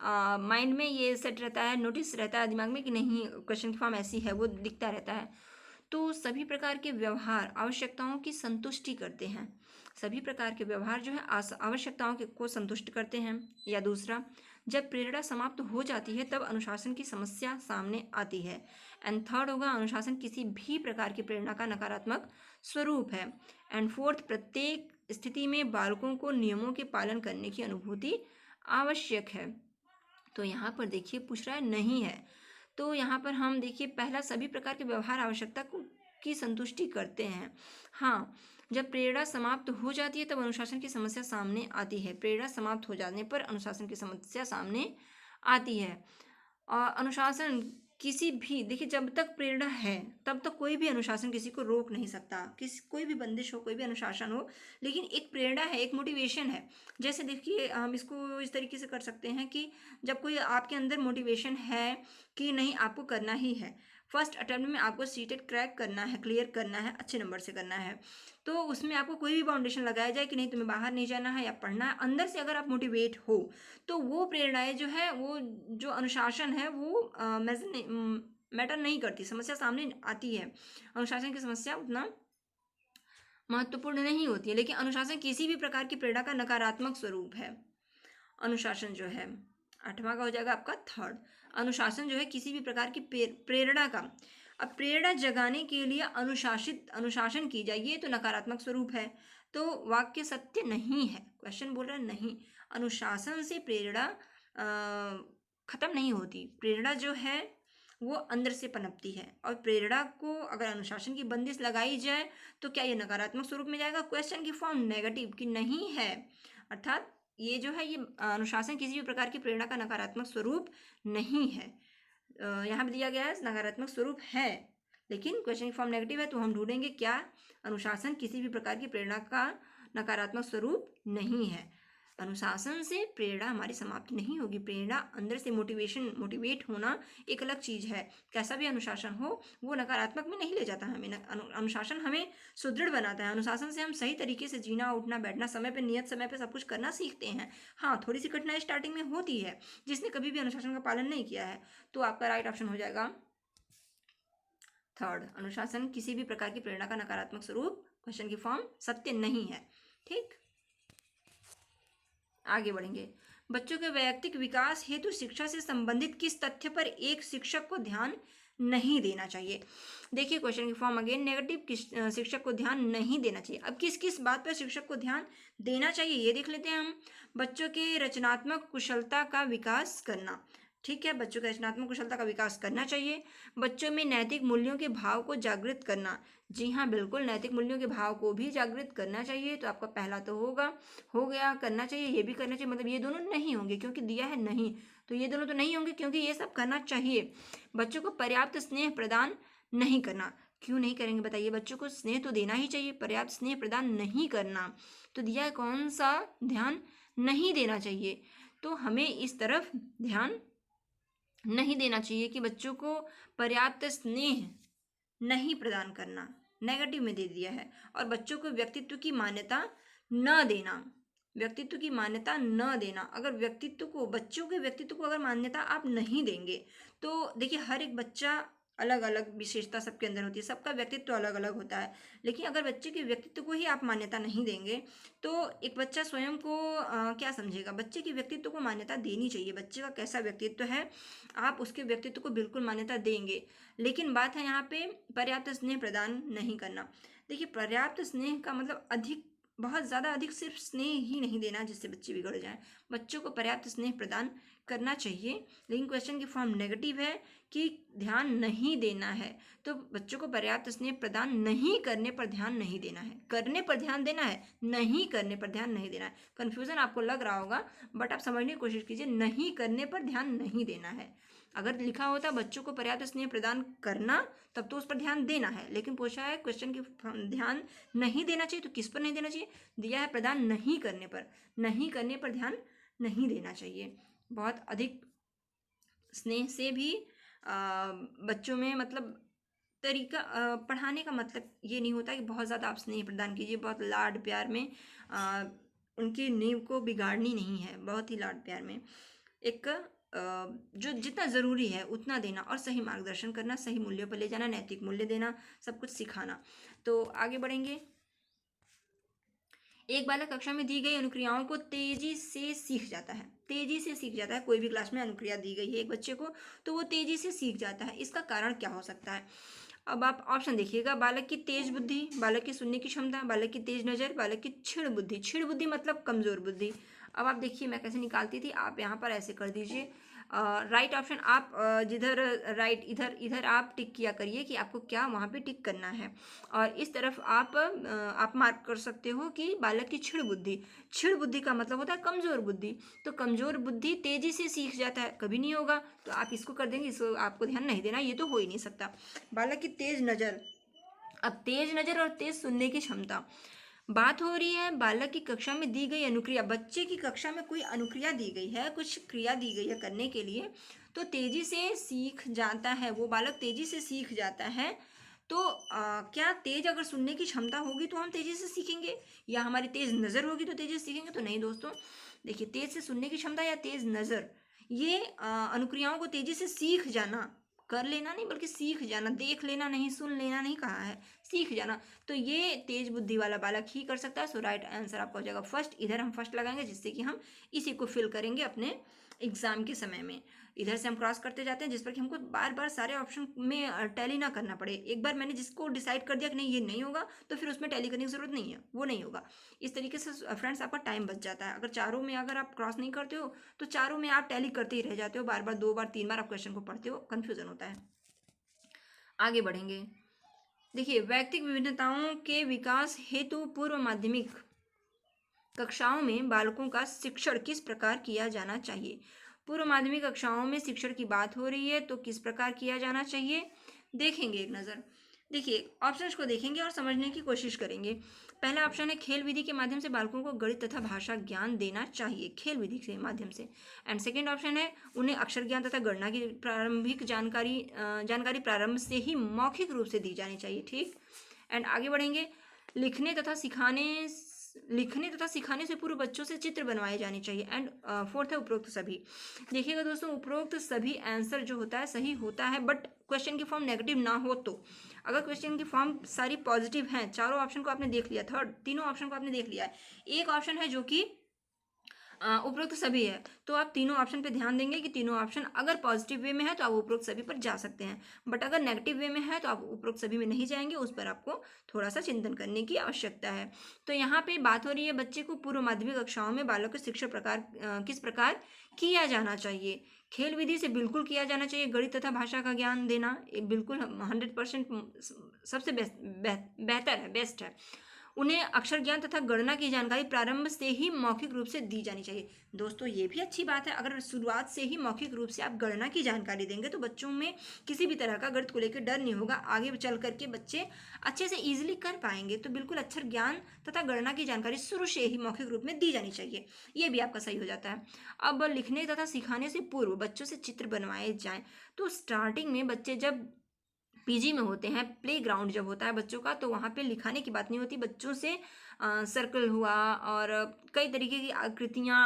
माइंड में ये सेट रहता है, नोटिस रहता है दिमाग में कि नहीं क्वेश्चन की फॉर्म ऐसी है, वो दिखता रहता है। तो सभी प्रकार के व्यवहार आवश्यकताओं की संतुष्टि करते हैं। सभी प्रकार के व्यवहार जो है आवश्यकताओं को संतुष्ट करते हैं। या दूसरा, जब प्रेरणा समाप्त हो जाती है तब अनुशासन की समस्या सामने आती है। एंड थर्ड होगा, अनुशासन किसी भी प्रकार की प्रेरणा का नकारात्मक स्वरूप है। एंड फोर्थ, प्रत्येक स्थिति में बालकों को नियमों के पालन करने की अनुभूति आवश्यक है। तो यहाँ पर देखिए पूछ रहा है नहीं है। तो यहाँ पर हम देखिए पहला, सभी प्रकार के व्यवहार आवश्यकता की संतुष्टि करते हैं। हाँ, जब प्रेरणा समाप्त हो जाती है तब अनुशासन की समस्या सामने आती है। प्रेरणा समाप्त हो जाने पर अनुशासन की समस्या सामने आती है। और अनुशासन किसी भी, देखिए जब तक प्रेरणा है तब तक कोई भी अनुशासन किसी को रोक नहीं सकता, किसी कोई भी बंदिश हो, कोई भी अनुशासन हो, लेकिन एक प्रेरणा है, एक मोटिवेशन है। जैसे देखिए हम इसको इस तरीके से कर सकते हैं कि जब कोई आपके अंदर मोटिवेशन है कि नहीं आपको करना ही है, फर्स्ट अटेम्प्ट में आपको सीटेट क्रैक करना है, क्लियर करना है, अच्छे नंबर से करना है, तो उसमें आपको कोई भी बाउंडेशन लगाया जाए कि नहीं तुम्हें बाहर नहीं जाना है या पढ़ना है, अंदर से अगर आप मोटिवेट हो तो वो प्रेरणाएं जो है, वो जो अनुशासन है वो मैटर नहीं करती, समस्या सामने आती है, अनुशासन की समस्या उतना महत्वपूर्ण नहीं होती है। लेकिन अनुशासन किसी भी प्रकार की प्रेरणा का नकारात्मक स्वरूप है। अनुशासन जो है, आठवां का हो जाएगा आपका थर्ड। अनुशासन जो है किसी भी प्रकार की प्रेरणा का, अब प्रेरणा जगाने के लिए अनुशासन की जाए, ये तो नकारात्मक स्वरूप है। तो वाक्य सत्य नहीं है, क्वेश्चन बोल रहा है नहीं, अनुशासन से प्रेरणा खत्म नहीं होती, प्रेरणा जो है वो अंदर से पनपती है, और प्रेरणा को अगर अनुशासन की बंदिश लगाई जाए तो क्या ये नकारात्मक स्वरूप में जाएगा? क्वेश्चन की फॉर्म नेगेटिव की नहीं है, अर्थात ये जो है ये अनुशासन किसी भी प्रकार की प्रेरणा का नकारात्मक स्वरूप नहीं है। यहाँ पे दिया गया है नकारात्मक स्वरूप है, लेकिन क्वेश्चन की फॉर्म नेगेटिव है, तो हम ढूंढेंगे क्या अनुशासन किसी भी प्रकार की प्रेरणा का नकारात्मक स्वरूप नहीं है। अनुशासन से प्रेरणा हमारी समाप्ति नहीं होगी, प्रेरणा अंदर से मोटिवेट होना एक अलग चीज़ है। कैसा भी अनुशासन हो वो नकारात्मक में नहीं ले जाता हमें, अनुशासन हमें सुदृढ़ बनाता है। अनुशासन से हम सही तरीके से जीना, उठना, बैठना, समय पे, नियत समय पे सब कुछ करना सीखते हैं। हाँ, थोड़ी सी कठिनाई स्टार्टिंग में होती है जिसने कभी भी अनुशासन का पालन नहीं किया है। तो आपका राइट ऑप्शन हो जाएगा थर्ड, अनुशासन किसी भी प्रकार की प्रेरणा का नकारात्मक स्वरूप, क्वेश्चन की फॉर्म सत्य नहीं है। ठीक, आगे बढ़ेंगे। बच्चों के वैयक्तिक विकास हेतु शिक्षा से संबंधित किस तथ्य पर एक शिक्षक को ध्यान नहीं देना चाहिए? देखिए क्वेश्चन की फॉर्म अगेन नेगेटिव, किस शिक्षक को ध्यान नहीं देना चाहिए। अब किस किस बात पर शिक्षक को ध्यान देना चाहिए ये देख लेते हैं हम। बच्चों के रचनात्मक कुशलता का विकास करना, ठीक है, बच्चों का रचनात्मक कुशलता का विकास करना चाहिए। बच्चों में नैतिक मूल्यों के भाव को जागृत करना, जी हाँ बिल्कुल, नैतिक मूल्यों के भाव को भी जागृत करना चाहिए। तो आपका पहला तो हो गया करना चाहिए, ये भी करना चाहिए, मतलब ये दोनों नहीं होंगे क्योंकि दिया है नहीं, तो ये दोनों तो नहीं होंगे क्योंकि ये सब करना चाहिए। बच्चों को पर्याप्त स्नेह प्रदान नहीं करना, क्यों नहीं करेंगे बताइए, बच्चों को स्नेह तो देना ही चाहिए, पर्याप्त स्नेह प्रदान नहीं करना, तो दिया है कौन सा, ध्यान नहीं देना चाहिए। तो हमें इस तरफ ध्यान नहीं देना चाहिए कि बच्चों को पर्याप्त स्नेह नहीं प्रदान करना, नेगेटिव में दे दिया है। और बच्चों को व्यक्तित्व की मान्यता न देना, व्यक्तित्व की मान्यता न देना, अगर व्यक्तित्व को, बच्चों के व्यक्तित्व को अगर मान्यता आप नहीं देंगे तो देखिए हर एक बच्चा अलग अलग विशेषता सबके अंदर होती है, सबका व्यक्तित्व अलग अलग होता है। लेकिन अगर बच्चे के व्यक्तित्व को ही आप मान्यता नहीं देंगे तो एक बच्चा स्वयं को क्या समझेगा? बच्चे के व्यक्तित्व को मान्यता देनी चाहिए, बच्चे का कैसा व्यक्तित्व है आप उसके व्यक्तित्व को बिल्कुल मान्यता देंगे। लेकिन बात है यहाँ पे पर्याप्त स्नेह प्रदान नहीं करना। देखिए पर्याप्त स्नेह का मतलब अधिक, बहुत ज़्यादा अधिक सिर्फ स्नेह ही नहीं देना जिससे बच्चे बिगड़ जाएं। बच्चों को पर्याप्त स्नेह प्रदान करना चाहिए, लेकिन क्वेश्चन की फॉर्म नेगेटिव है कि ध्यान नहीं देना है। तो बच्चों को पर्याप्त स्नेह प्रदान नहीं करने पर ध्यान नहीं देना है, करने पर ध्यान देना है, नहीं करने पर ध्यान नहीं देना है। कन्फ्यूज़न आपको लग रहा होगा बट आप समझने की कोशिश कीजिए, नहीं करने पर ध्यान नहीं देना है। अगर लिखा होता बच्चों को पर्याप्त स्नेह प्रदान करना तब तो उस पर ध्यान देना है, लेकिन पूछा है क्वेश्चन की ध्यान नहीं देना चाहिए, तो किस पर नहीं देना चाहिए? दिया है प्रदान नहीं करने पर, नहीं करने पर ध्यान नहीं देना चाहिए। बहुत अधिक स्नेह से भी बच्चों में मतलब तरीका पढ़ाने का मतलब ये नहीं होता कि बहुत ज़्यादा आप स्नेह प्रदान कीजिए, बहुत लाड प्यार में उनकी नींव को बिगाड़नी नहीं है, बहुत ही लाड प्यार में एक जो जितना ज़रूरी है उतना देना, और सही मार्गदर्शन करना, सही मूल्यों पर ले जाना, नैतिक मूल्य देना, सब कुछ सिखाना। तो आगे बढ़ेंगे। एक बालक कक्षा में दी गई अनुक्रियाओं को तेजी से सीख जाता है, तेजी से सीख जाता है, कोई भी क्लास में अनुक्रिया दी गई है एक बच्चे को तो वो तेजी से सीख जाता है, इसका कारण क्या हो सकता है? अब आप ऑप्शन देखिएगा, बालक की तेज बुद्धि, बालक की सुनने की क्षमता, बालक की तेज नज़र, बालक की क्षीण बुद्धि। क्षीण बुद्धि मतलब कमज़ोर बुद्धि। अब आप देखिए मैं कैसे निकालती थी, आप यहाँ पर ऐसे कर दीजिए, राइट ऑप्शन आप जिधर राइट इधर इधर आप टिक किया करिए कि आपको क्या वहाँ पे टिक करना है। और इस तरफ आप मार्क कर सकते हो कि बालक की क्षीण बुद्धि का मतलब होता है कमजोर बुद्धि। तो कमजोर बुद्धि तेजी से सीख जाता है, कभी नहीं होगा। तो आप इसको कर देंगे, इसको आपको ध्यान नहीं देना, ये तो हो ही नहीं सकता। बालक की तेज नजर, अब तेज नजर और तेज सुनने की क्षमता, बात हो रही है बालक की कक्षा में दी गई अनुक्रिया। बच्चे की कक्षा में कोई अनुक्रिया दी गई है, कुछ क्रिया दी गई है करने के लिए, तो तेजी से सीख जाता है वो बालक, तेजी से सीख जाता है। तो क्या तेज अगर सुनने की क्षमता होगी तो हम तेजी से सीखेंगे, या हमारी तेज नज़र होगी तो तेजी से सीखेंगे? तो नहीं दोस्तों। देखिए, तेज से सुनने की क्षमता या तेज नज़र, ये अनुक्रियाओं को तेजी से सीख जाना, कर लेना नहीं बल्कि सीख जाना, देख लेना नहीं, सुन लेना नहीं कहा है, सीख जाना। तो ये तेज बुद्धि वाला बालक ही कर सकता है। सो राइट आंसर आपका हो जाएगा फर्स्ट। इधर हम फर्स्ट लगाएंगे जिससे कि हम इसी को फिल करेंगे अपने एग्जाम के समय में। इधर से हम क्रॉस करते जाते हैं जिस पर कि हमको बार बार सारे ऑप्शन में टैली ना करना पड़े। एक बार मैंने जिसको डिसाइड कर दिया कि नहीं ये नहीं होगा, तो फिर उसमें टैली करने की जरूरत नहीं है, वो नहीं होगा। इस तरीके से फ्रेंड्स आपका टाइम बच जाता है। अगर चारों में अगर आप क्रॉस नहीं करते हो तो चारों में आप टैली करते ही रह जाते हो, बार बार 2 बार 3 बार आप क्वेश्चन को पढ़ते हो, कन्फ्यूजन होता है। आगे बढ़ेंगे। देखिए, व्यक्तिगत विभिन्नताओं के विकास हेतु पूर्व माध्यमिक कक्षाओं में बालकों का शिक्षण किस प्रकार किया जाना चाहिए? पूर्व माध्यमिक कक्षाओं में शिक्षण की बात हो रही है तो किस प्रकार किया जाना चाहिए, देखेंगे एक नज़र। देखिए, ऑप्शंस को देखेंगे और समझने की कोशिश करेंगे। पहला ऑप्शन है खेल विधि के माध्यम से बालकों को गणित तथा भाषा ज्ञान देना चाहिए, खेल विधि के माध्यम से। एंड सेकेंड ऑप्शन है उन्हें अक्षर ज्ञान तथा गणना की प्रारंभिक जानकारी प्रारंभ से ही मौखिक रूप से दी जानी चाहिए। ठीक। एंड आगे बढ़ेंगे। लिखने तथा सिखाने लिखने तथा सिखाने से पूर्व बच्चों से चित्र बनवाए जाने चाहिए। एंड फोर्थ है उपरोक्त सभी। देखिएगा दोस्तों, उपरोक्त सभी आंसर जो होता है सही होता है, बट क्वेश्चन की फॉर्म नेगेटिव ना हो तो। अगर क्वेश्चन की फॉर्म सारी पॉजिटिव हैं, चारों ऑप्शन को आपने देख लिया, थर्ड तीनों ऑप्शन को आपने देख लिया है, एक ऑप्शन है जो कि उपरोक्त सभी है, तो आप तीनों ऑप्शन पे ध्यान देंगे कि तीनों ऑप्शन अगर पॉजिटिव वे में है तो आप उपरोक्त सभी पर जा सकते हैं, बट अगर नेगेटिव वे में है तो आप उपरोक्त सभी में नहीं जाएंगे, उस पर आपको थोड़ा सा चिंतन करने की आवश्यकता है। तो यहाँ पे बात हो रही है बच्चे को पूर्व माध्यमिक कक्षाओं में बालक को शिक्षण किस प्रकार किया जाना चाहिए। खेल विधि से बिल्कुल किया जाना चाहिए, गणित तथा भाषा का ज्ञान देना बिल्कुल 100% सबसे बेहतर है, बेस्ट है। उन्हें अक्षर ज्ञान तथा गणना की जानकारी प्रारंभ से ही मौखिक रूप से दी जानी चाहिए। दोस्तों, ये भी अच्छी बात है, अगर शुरुआत से ही मौखिक रूप से आप गणना की जानकारी देंगे तो बच्चों में किसी भी तरह का गणित को लेकर डर नहीं होगा, आगे चल करके बच्चे अच्छे से ईजिली कर पाएंगे। तो बिल्कुल अक्षर ज्ञान तथा गणना की जानकारी शुरू से ही मौखिक रूप में दी जानी चाहिए, ये भी आपका सही हो जाता है। अब लिखने तथा सिखाने से पूर्व बच्चों से चित्र बनवाए जाएं। तो स्टार्टिंग में बच्चे जब पीजी में होते हैं, प्ले ग्राउंड जब होता है बच्चों का, तो वहाँ पे लिखाने की बात नहीं होती, बच्चों से सर्कल हुआ और कई तरीके की आकृतियाँ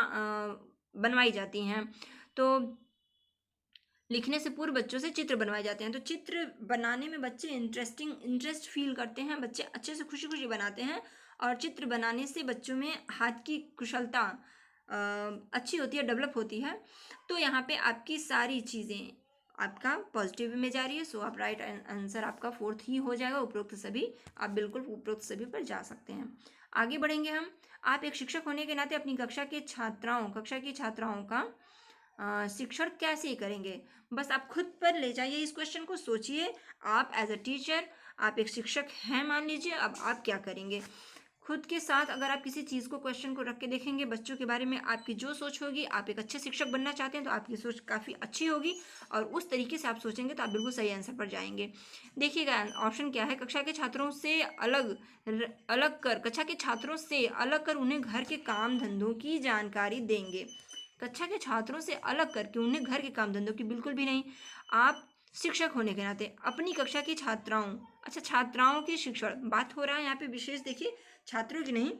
बनवाई जाती हैं। तो लिखने से पूर्व बच्चों से चित्र बनवाए जाते हैं। तो चित्र बनाने में बच्चे इंटरेस्ट फील करते हैं, बच्चे अच्छे से खुशी खुशी बनाते हैं। और चित्र बनाने से बच्चों में हाथ की कुशलता अच्छी होती है, डेवलप होती है। तो यहाँ पे आपकी सारी चीज़ें आपका पॉजिटिव में जा रही है। सो आप राइट आंसर आपका फोर्थ ही हो जाएगा, उपरोक्त सभी। आप बिल्कुल उपरोक्त सभी पर जा सकते हैं। आगे बढ़ेंगे हम। आप एक शिक्षक होने के नाते अपनी कक्षा की छात्राओं का शिक्षण कैसे करेंगे? बस आप खुद पर ले जाइए इस क्वेश्चन को, सोचिए। आप एज अ टीचर, आप एक शिक्षक हैं मान लीजिए, अब आप क्या करेंगे खुद के साथ? अगर आप किसी चीज़ को क्वेश्चन को रख के देखेंगे, बच्चों के बारे में आपकी जो सोच होगी, आप एक अच्छे शिक्षक बनना चाहते हैं तो आपकी सोच काफ़ी अच्छी होगी, और उस तरीके से आप सोचेंगे तो आप बिल्कुल सही आंसर पर जाएंगे। देखिएगा ऑप्शन क्या है, कक्षा के छात्रों से अलग कर उन्हें घर के काम धंधों की जानकारी देंगे। कक्षा के छात्रों से अलग करके उन्हें घर के काम धंधों की बिल्कुल भी नहीं। आप शिक्षक होने के नाते अपनी कक्षा की छात्राओं की शिक्षण बात हो रहा है यहाँ पे विशेष, देखिए छात्रों की नहीं,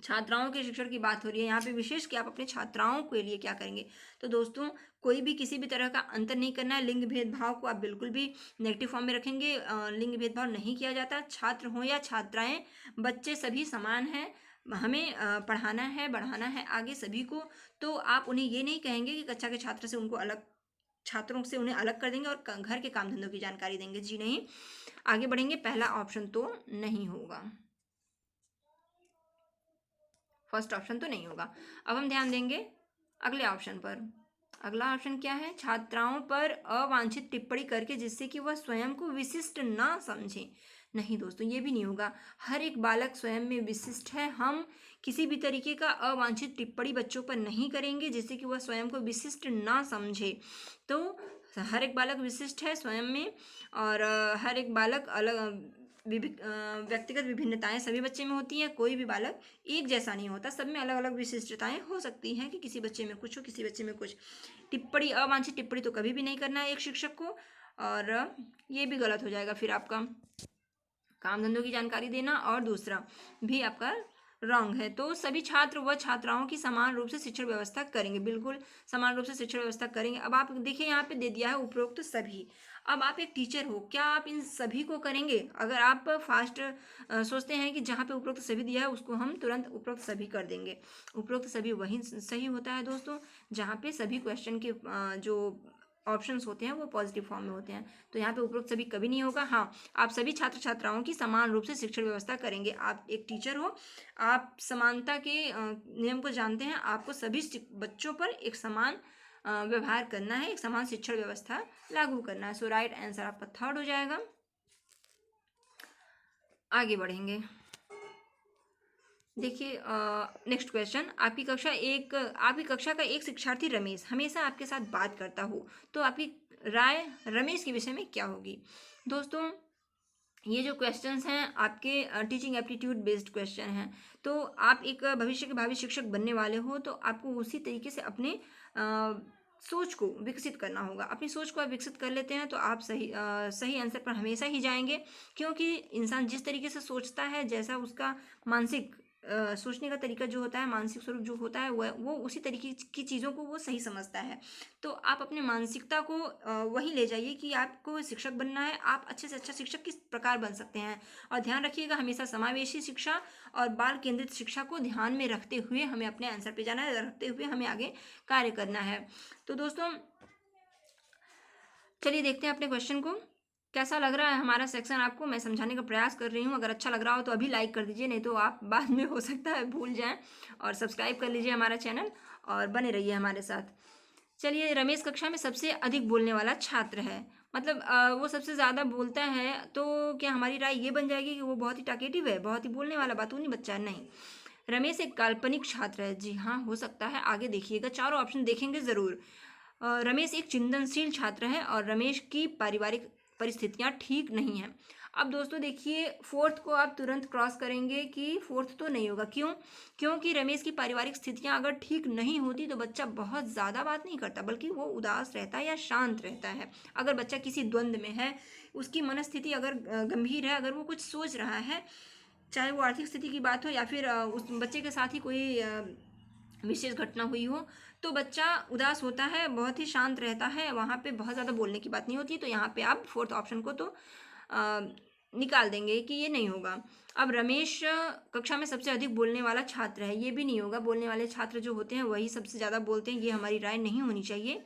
छात्राओं के शिक्षण की बात हो रही है यहाँ पे विशेष कि आप अपने छात्राओं के लिए क्या करेंगे। तो दोस्तों, कोई भी किसी भी तरह का अंतर नहीं करना है। लिंग भेदभाव को आप बिल्कुल भी नेगेटिव फॉर्म में रखेंगे। लिंग भेदभाव नहीं किया जाता, छात्र हों या छात्राएं, बच्चे सभी समान हैं। हमें पढ़ाना है, बढ़ाना है आगे सभी को। तो आप उन्हें ये नहीं कहेंगे कि कक्षा के छात्रों से उन्हें अलग कर देंगे और घर के काम धंधों की जानकारी देंगे, जी नहीं। आगे बढ़ेंगे। पहला ऑप्शन तो नहीं होगा, फर्स्ट ऑप्शन तो नहीं होगा। अब हम ध्यान देंगे अगले ऑप्शन पर। अगला ऑप्शन क्या है, छात्राओं पर अवांछित टिप्पणी करके जिससे कि वह स्वयं को विशिष्ट ना समझे। नहीं दोस्तों, ये भी नहीं होगा। हर एक बालक स्वयं में विशिष्ट है। हम किसी भी तरीके का अवांछित टिप्पणी बच्चों पर नहीं करेंगे जिससे कि वह स्वयं को विशिष्ट ना समझे। तो हर एक बालक विशिष्ट है स्वयं में, और हर एक बालक अलग व्यक्तिगत विभिन्नताएं सभी बच्चे में होती हैं। कोई भी बालक एक जैसा नहीं होता, सब में अलग अलग विशिष्टताएं हो सकती हैं कि किसी बच्चे में कुछ हो, किसी बच्चे में कुछ। टिप्पणी, अवांछित टिप्पणी तो कभी भी नहीं करना है एक शिक्षक को, और ये भी गलत हो जाएगा फिर आपका काम धंधों की जानकारी देना, और दूसरा भी आपका रॉन्ग है। तो सभी छात्र व छात्राओं की समान रूप से शिक्षण व्यवस्था करेंगे, बिल्कुल समान रूप से शिक्षण व्यवस्था करेंगे। अब आप देखिए यहाँ पे दे दिया है उपरोक्त सभी। अब आप एक टीचर हो, क्या आप इन सभी को करेंगे? अगर आप फास्ट सोचते हैं कि जहाँ पे उपरोक्त सभी दिया है उसको हम तुरंत उपरोक्त सभी कर देंगे। उपरोक्त सभी वही सही होता है दोस्तों जहाँ पे सभी क्वेश्चन के जो ऑप्शंस होते हैं वो पॉजिटिव फॉर्म में होते हैं। तो यहाँ पे उपरोक्त सभी कभी नहीं होगा। हाँ, आप सभी छात्र छात्राओं की समान रूप से शिक्षण व्यवस्था करेंगे। आप एक टीचर हो, आप समानता के नियम को जानते हैं। आपको सभी बच्चों पर एक समान व्यवहार करना है, एक समान शिक्षण व्यवस्था लागू करना है। सो राइट आंसर आपका थर्ड हो जाएगा। आगे बढ़ेंगे। देखिए नेक्स्ट क्वेश्चन, आपकी कक्षा का एक शिक्षार्थी रमेश हमेशा आपके साथ बात करता हो, तो आपकी राय रमेश के विषय में क्या होगी? दोस्तों, ये जो क्वेश्चंस हैं आपके टीचिंग एप्टीट्यूड बेस्ड क्वेश्चन हैं। तो आप एक भविष्य के भावी शिक्षक बनने वाले हो, तो आपको उसी तरीके से अपने सोच को विकसित करना होगा। अपनी सोच को आप विकसित कर लेते हैं तो आप सही आंसर पर हमेशा ही जाएंगे, क्योंकि इंसान जिस तरीके से सोचता है, जैसा उसका मानसिक सोचने का तरीका जो होता है, मानसिक स्वरूप जो होता है, वो उसी तरीके की चीज़ों को वो सही समझता है। तो आप अपने मानसिकता को वही ले जाइए कि आपको शिक्षक बनना है, आप अच्छे से अच्छा शिक्षक किस प्रकार बन सकते हैं। और ध्यान रखिएगा, हमेशा समावेशी शिक्षा और बाल केंद्रित शिक्षा को ध्यान में रखते हुए हमें अपने आंसर पे जाना है, रखते हुए हमें आगे कार्य करना है। तो दोस्तों चलिए देखते हैं अपने क्वेश्चन को। कैसा लग रहा है हमारा सेक्शन आपको? मैं समझाने का प्रयास कर रही हूँ। अगर अच्छा लग रहा हो तो अभी लाइक कर दीजिए, नहीं तो आप बाद में हो सकता है भूल जाएं। और सब्सक्राइब कर लीजिए हमारा चैनल और बने रहिए हमारे साथ। चलिए, रमेश कक्षा में सबसे अधिक बोलने वाला छात्र है, मतलब वो सबसे ज़्यादा बोलता है। तो क्या हमारी राय ये बन जाएगी कि वो बहुत ही टॉकेटिव है, बहुत ही बोलने वाला बातूनी बच्चा है? नहीं, रमेश एक काल्पनिक छात्र है। जी हाँ, हो सकता है। आगे देखिएगा, चारों ऑप्शन देखेंगे ज़रूर। रमेश एक चिंतनशील छात्र है और रमेश की पारिवारिक परिस्थितियाँ ठीक नहीं हैं। अब दोस्तों देखिए, फोर्थ को आप तुरंत क्रॉस करेंगे कि फोर्थ तो नहीं होगा। क्यों? क्योंकि रमेश की पारिवारिक स्थितियाँ अगर ठीक नहीं होती तो बच्चा बहुत ज़्यादा बात नहीं करता, बल्कि वो उदास रहता है या शांत रहता है। अगर बच्चा किसी द्वंद्व में है, उसकी मनस्थिति अगर गंभीर है, अगर वो कुछ सोच रहा है, चाहे वो आर्थिक स्थिति की बात हो या फिर उस बच्चे के साथ ही कोई विशेष घटना हुई हो, तो बच्चा उदास होता है, बहुत ही शांत रहता है, वहाँ पे बहुत ज़्यादा बोलने की बात नहीं होती। तो यहाँ पे आप फोर्थ ऑप्शन को तो निकाल देंगे कि ये नहीं होगा। अब रमेश कक्षा में सबसे अधिक बोलने वाला छात्र है, ये भी नहीं होगा। बोलने वाले छात्र जो होते हैं वही सबसे ज़्यादा बोलते हैं, ये हमारी राय नहीं होनी चाहिए।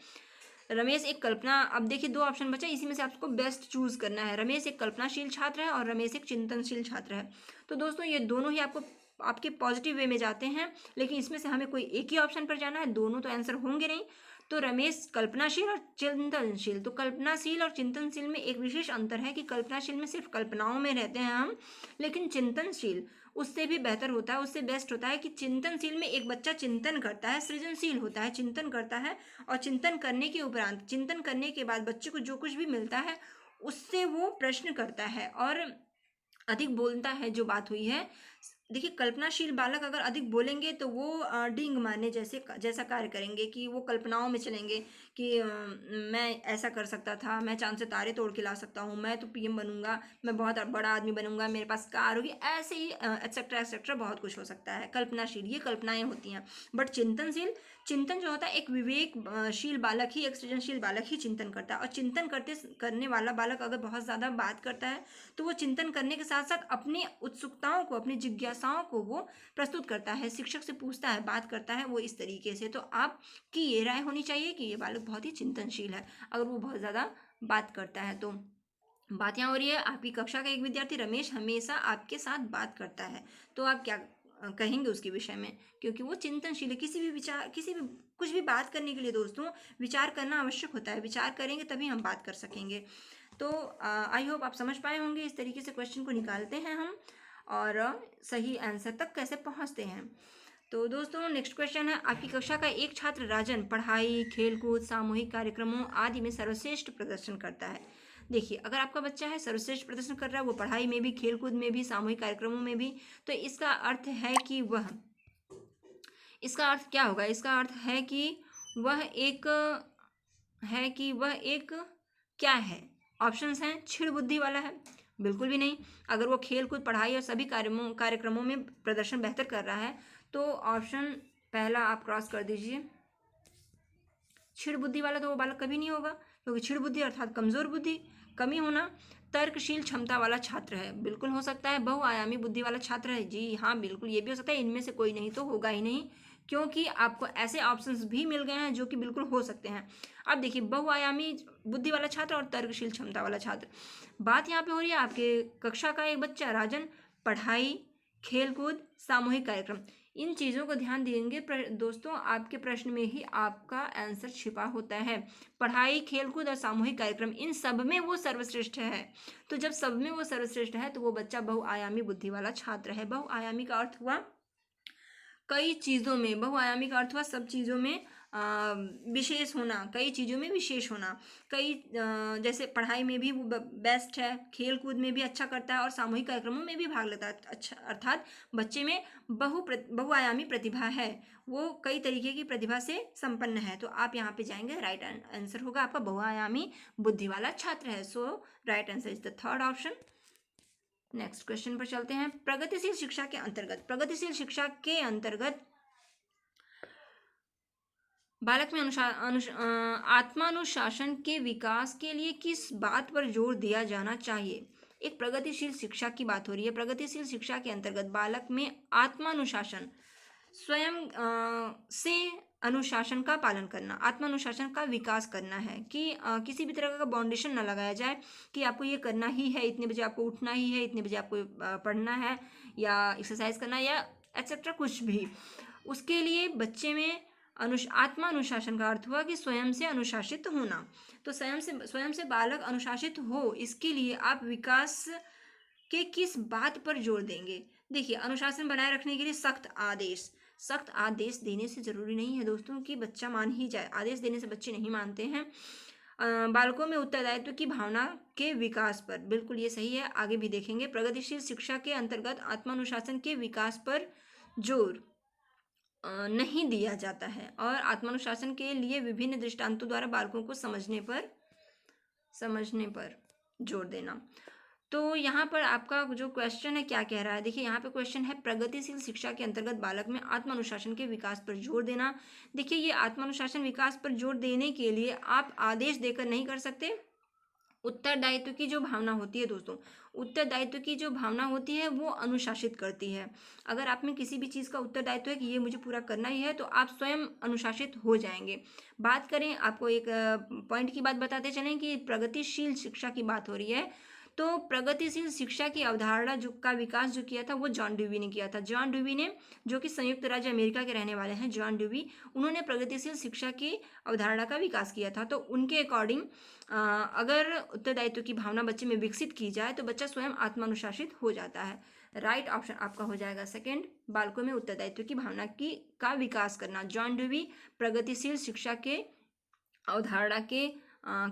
रमेश एक कल्पना, अब देखिए दो ऑप्शन बचा, इसी में से आपको बेस्ट चूज करना है। रमेश एक कल्पनाशील छात्र है और रमेश एक चिंतनशील छात्र है। तो दोस्तों ये दोनों ही आपको आपके पॉजिटिव वे में जाते हैं, लेकिन इसमें से हमें कोई एक ही ऑप्शन पर जाना है, दोनों तो आंसर होंगे नहीं। तो रमेश कल्पनाशील और चिंतनशील, तो कल्पनाशील और चिंतनशील में एक विशेष अंतर है कि कल्पनाशील में सिर्फ कल्पनाओं में रहते हैं हम, लेकिन चिंतनशील उससे भी बेहतर होता है, उससे बेस्ट होता है कि चिंतनशील में एक बच्चा चिंतन करता है, सृजनशील होता है, चिंतन करता है, और चिंतन करने के उपरांत, चिंतन करने के बाद बच्चे को जो कुछ भी मिलता है उससे वो प्रश्न करता है और अधिक बोलता है। जो बात हुई है, देखिए कल्पनाशील बालक अगर अधिक बोलेंगे तो वो डींग मारने जैसा कार्य करेंगे, कि वो कल्पनाओं में चलेंगे कि मैं ऐसा कर सकता था, मैं चांद से तारे तोड़ के ला सकता हूँ, मैं तो पीएम बनूंगा, मैं बहुत बड़ा आदमी बनूंगा, मेरे पास कार होगी, ऐसे ही एक्सेट्रा एक्सेट्रा बहुत कुछ हो सकता है। कल्पनाशील, ये कल्पनाएं होती हैं। बट चिंतनशील, चिंतन जो होता है, एक विवेकशील बालक ही, एक सृजनशील बालक ही चिंतन करता है। और चिंतन करने वाला बालक अगर बहुत ज़्यादा बात करता है तो वो चिंतन करने के साथ साथ अपनी उत्सुकताओं को, अपनी जिज्ञासाओं को वो प्रस्तुत करता है, शिक्षक से पूछता है, बात करता है वो इस तरीके से। तो आपकी ये राय होनी चाहिए कि ये बालक बहुत ही चिंतनशील है अगर वो बहुत ज़्यादा बात करता है। तो बात यहाँ हो रही है, आपकी कक्षा का एक विद्यार्थी रमेश हमेशा आपके साथ बात करता है, तो आप क्या कहेंगे उसके विषय में? क्योंकि वो चिंतनशील है, किसी भी कुछ भी बात करने के लिए दोस्तों विचार करना आवश्यक होता है, विचार करेंगे तभी हम बात कर सकेंगे। तो आई होप आप समझ पाए होंगे इस तरीके से क्वेश्चन को निकालते हैं हम और सही आंसर तक कैसे पहुंचते हैं। तो दोस्तों नेक्स्ट क्वेश्चन है, आपकी कक्षा का एक छात्र राजन पढ़ाई, खेलकूद, सामूहिक कार्यक्रमों आदि में सर्वश्रेष्ठ प्रदर्शन करता है। देखिए, अगर आपका बच्चा है सर्वश्रेष्ठ प्रदर्शन कर रहा है, वो पढ़ाई में भी, खेलकूद में भी, सामूहिक कार्यक्रमों में भी, तो इसका अर्थ है कि वह, इसका अर्थ क्या होगा, इसका अर्थ वह एक वह एक क्या है, ऑप्शंस हैं, छिड़ बुद्धि वाला है, बिल्कुल भी नहीं। अगर वो खेल कूद, पढ़ाई और सभी कार्यक्रमों में प्रदर्शन बेहतर कर रहा है तो ऑप्शन पहला आप क्रॉस कर दीजिए। छिड़ बुद्धि वाला तो वो बालक कभी नहीं होगा, क्योंकि छिड़ बुद्धि अर्थात कमजोर बुद्धि, कमी होना। तर्कशील क्षमता वाला छात्र है, बिल्कुल हो सकता है। बहुआयामी बुद्धि वाला छात्र है, जी हाँ बिल्कुल ये भी हो सकता है। इनमें से कोई नहीं तो होगा ही नहीं, क्योंकि आपको ऐसे ऑप्शंस भी मिल गए हैं जो कि बिल्कुल हो सकते हैं। अब देखिए, बहुआयामी बुद्धि वाला छात्र और तर्कशील क्षमता वाला छात्र, बात यहाँ पे हो रही है आपके कक्षा का एक बच्चा राजन पढ़ाई, खेलकूद, सामूहिक कार्यक्रम, इन चीज़ों को ध्यान देंगे दोस्तों, आपके प्रश्न में ही आपका आंसर छिपा होता है। पढ़ाई, खेलकूद और सामूहिक कार्यक्रम, इन सब में वो सर्वश्रेष्ठ है। तो जब सब में वो सर्वश्रेष्ठ है तो वो बच्चा बहुआयामी बुद्धि वाला छात्र है। बहुआयामी का अर्थ हुआ कई चीज़ों में, बहुआयामी का अर्थ हुआ सब चीज़ों में विशेष होना, कई चीज़ों में विशेष होना। कई जैसे पढ़ाई में भी वो बेस्ट है, खेल कूद में भी अच्छा करता है और सामूहिक कार्यक्रमों में भी भाग लेता है। अच्छा, अर्थात बच्चे में बहुआयामी प्रतिभा है, वो कई तरीके की प्रतिभा से संपन्न है। तो आप यहाँ पे जाएंगे, राइट आंसर होगा आपका बहुआयामी बुद्धि वाला छात्र है। So right answer is the third option. Next question पर चलते हैं। प्रगतिशील शिक्षा के अंतर्गत, प्रगतिशील शिक्षा के अंतर्गत बालक में आत्मानुशासन के विकास के लिए किस बात पर जोर दिया जाना चाहिए। एक प्रगतिशील शिक्षा की बात हो रही है। प्रगतिशील शिक्षा के अंतर्गत बालक में आत्मानुशासन, स्वयं से अनुशासन का पालन करना, आत्मानुशासन का विकास करना है कि किसी भी तरह का बाउंडेशन ना लगाया जाए कि आपको ये करना ही है, इतने बजे आपको उठना ही है, इतने बजे आपको पढ़ना है या एक्सरसाइज करना है या एक्सेट्रा कुछ भी। उसके लिए बच्चे में आत्मानुशासन का अर्थ हुआ कि स्वयं से अनुशासित होना। तो स्वयं से बालक अनुशासित हो, इसके लिए आप विकास के किस बात पर जोर देंगे। देखिए, अनुशासन बनाए रखने के लिए सख्त आदेश देने से ज़रूरी नहीं है दोस्तों कि बच्चा मान ही जाए। आदेश देने से बच्चे नहीं मानते हैं। बालकों में उत्तरदायित्व की भावना के विकास पर, बिल्कुल ये सही है, आगे भी देखेंगे। प्रगतिशील शिक्षा के अंतर्गत आत्मानुशासन के विकास पर जोर नहीं दिया जाता है और आत्मानुशासन के लिए विभिन्न दृष्टांतों द्वारा बालकों को समझने पर जोर देना। तो यहाँ पर आपका जो क्वेश्चन है क्या कह रहा है, देखिए यहाँ पे क्वेश्चन है प्रगतिशील शिक्षा के अंतर्गत बालक में आत्मानुशासन के विकास पर जोर देना। देखिए, ये आत्मानुशासन विकास पर जोर देने के लिए आप आदेश देकर नहीं कर सकते। उत्तरदायित्व की जो भावना होती है दोस्तों, उत्तरदायित्व की जो भावना होती है वो अनुशासित करती है। अगर आप में किसी भी चीज़ का उत्तरदायित्व है कि ये मुझे पूरा करना ही है तो आप स्वयं अनुशासित हो जाएंगे। बात करें, आपको एक पॉइंट की बात बताते चलें कि प्रगतिशील शिक्षा की बात हो रही है, तो प्रगतिशील शिक्षा की अवधारणा जो का विकास जो किया था वो जॉन ड्यूवी ने किया था। जॉन ड्यूवी ने, जो कि संयुक्त राज्य अमेरिका के रहने वाले हैं, जॉन ड्यूवी, उन्होंने प्रगतिशील शिक्षा की अवधारणा का विकास किया था। तो उनके अकॉर्डिंग अगर उत्तरदायित्व की भावना बच्चे में विकसित की जाए तो बच्चा स्वयं आत्मानुशासित हो जाता है। राइट ऑप्शन आपका हो जाएगा सेकंड, बालकों में उत्तरदायित्व की भावना का विकास करना। जॉन ड्यूवी प्रगतिशील शिक्षा के अवधारणा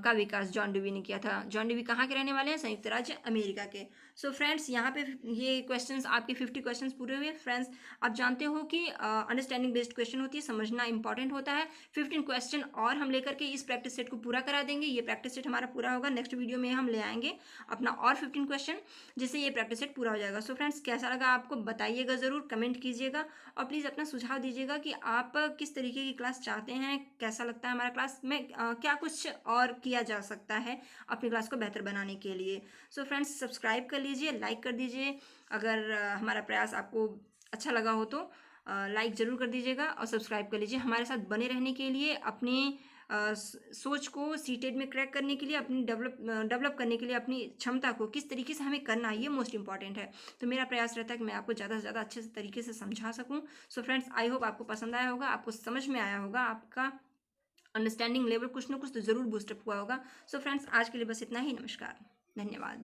का विकास जॉन ड्यूवी ने किया था। जॉन ड्यूवी कहाँ के रहने वाले हैं, संयुक्त राज्य अमेरिका के। सो फ्रेंड्स, यहाँ पे ये क्वेश्चंस आपके 50 क्वेश्चंस पूरे हुए। फ्रेंड्स, आप जानते हो कि अंडरस्टैंडिंग बेस्ड क्वेश्चन होती है, समझना इंपॉर्टेंट होता है। 15 क्वेश्चन और हम लेकर के इस प्रैक्टिस सेट को पूरा करा देंगे। ये प्रैक्टिस सेट हमारा पूरा होगा, नेक्स्ट वीडियो में हम ले आएंगे अपना और 15 क्वेश्चन, जिससे ये प्रैक्टिस सेट पूरा हो जाएगा। सो फ्रेंड्स, कैसा लगा आपको बताइएगा, ज़रूर कमेंट कीजिएगा और प्लीज़ अपना सुझाव दीजिएगा कि आप किस तरीके की क्लास चाहते हैं, कैसा लगता है हमारा क्लास में, क्या कुछ और किया जा सकता है अपनी क्लास को बेहतर बनाने के लिए। सो फ्रेंड्स, सब्सक्राइब कर लीजिए, लाइक कर दीजिए। अगर हमारा प्रयास आपको अच्छा लगा हो तो लाइक ज़रूर कर दीजिएगा और सब्सक्राइब कर लीजिए। हमारे साथ बने रहने के लिए अपनी सोच को सीटेट में क्रैक करने के लिए, अपनी डेवलप करने के लिए अपनी क्षमता को किस तरीके से हमें करना है, ये मोस्ट इंपॉर्टेंट है। तो मेरा प्रयास रहता है कि मैं आपको ज़्यादा से ज़्यादा अच्छे से तरीके से समझा सकूँ। सो फ्रेंड्स, आई होप आपको पसंद आया होगा, आपको समझ में आया होगा, आपका अंडरस्टैंडिंग लेवल कुछ ना कुछ तो ज़रूर बूस्टअप हुआ होगा। सो फ्रेंड्स, आज के लिए बस इतना ही। नमस्कार, धन्यवाद।